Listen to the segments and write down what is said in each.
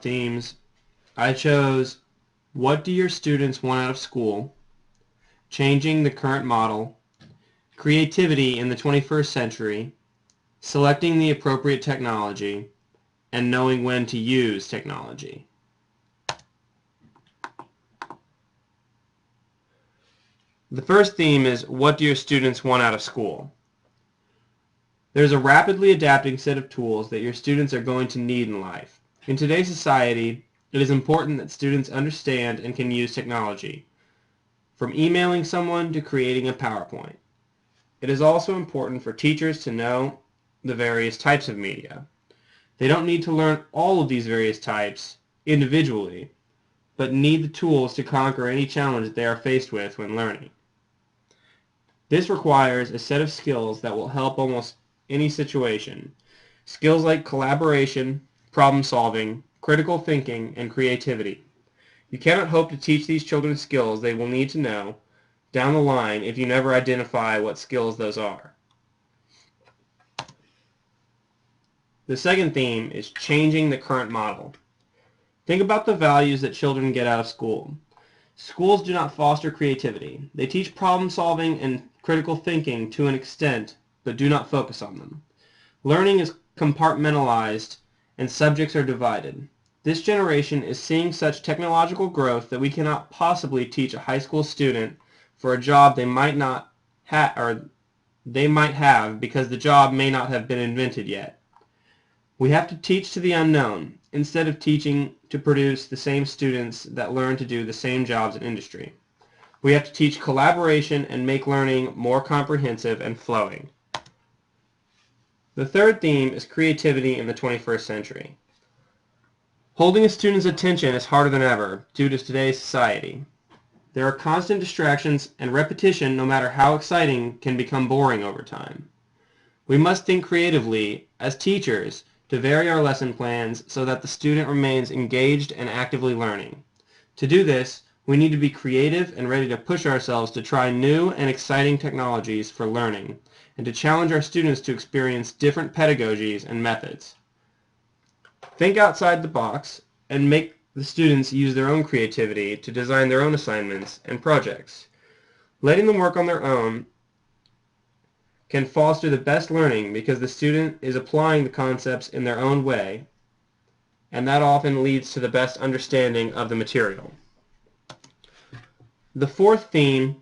themes, I chose what do your students want out of school, changing the current model, creativity in the 21st century, selecting the appropriate technology, and knowing when to use technology. The first theme is what do your students want out of school? There's a rapidly adapting set of tools that your students are going to need in life. In today's society, it is important that students understand and can use technology, from emailing someone to creating a PowerPoint. It is also important for teachers to know the various types of media. They don't need to learn all of these various types individually, but need the tools to conquer any challenge that they are faced with when learning. This requires a set of skills that will help almost any situation. Skills like collaboration, problem solving, critical thinking, and creativity. You cannot hope to teach these children skills they will need to know down the line if you never identify what skills those are. The second theme is changing the current model. Think about the values that children get out of school. Schools do not foster creativity. They teach problem solving and critical thinking to an extent, but do not focus on them. Learning is compartmentalized and subjects are divided. This generation is seeing such technological growth that we cannot possibly teach a high school student for a job they might have because the job may not have been invented yet. We have to teach to the unknown instead of teaching to produce the same students that learn to do the same jobs in industry. We have to teach collaboration and make learning more comprehensive and flowing. The third theme is creativity in the 21st century. Holding a student's attention is harder than ever due to today's society. There are constant distractions, and repetition, no matter how exciting, can become boring over time. We must think creatively, as teachers, to vary our lesson plans so that the student remains engaged and actively learning. To do this, we need to be creative and ready to push ourselves to try new and exciting technologies for learning, and to challenge our students to experience different pedagogies and methods. Think outside the box and make the students use their own creativity to design their own assignments and projects. Letting them work on their own can foster the best learning because the student is applying the concepts in their own way, and that often leads to the best understanding of the material. The fourth theme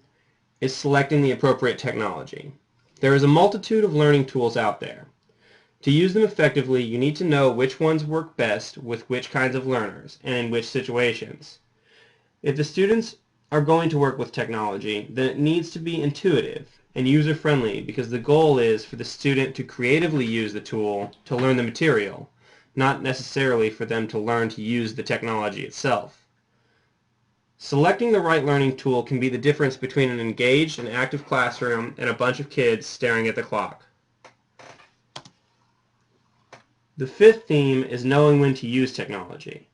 is selecting the appropriate technology. There is a multitude of learning tools out there. To use them effectively, you need to know which ones work best with which kinds of learners and in which situations. If the students are going to work with technology, then it needs to be intuitive and user-friendly because the goal is for the student to creatively use the tool to learn the material, not necessarily for them to learn to use the technology itself. Selecting the right learning tool can be the difference between an engaged and active classroom and a bunch of kids staring at the clock. The fifth theme is knowing when to use technology.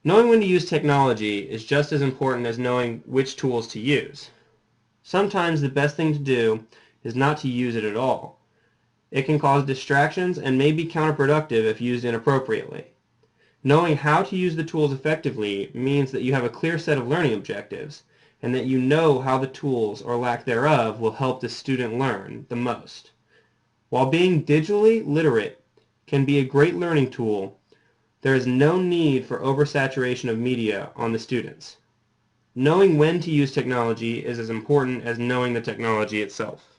Knowing when to use technology is just as important as knowing which tools to use. Sometimes the best thing to do is not to use it at all. It can cause distractions and may be counterproductive if used inappropriately. Knowing how to use the tools effectively means that you have a clear set of learning objectives and that you know how the tools or lack thereof will help the student learn the most. While being digitally literate can be a great learning tool, there is no need for oversaturation of media on the students. Knowing when to use technology is as important as knowing the technology itself.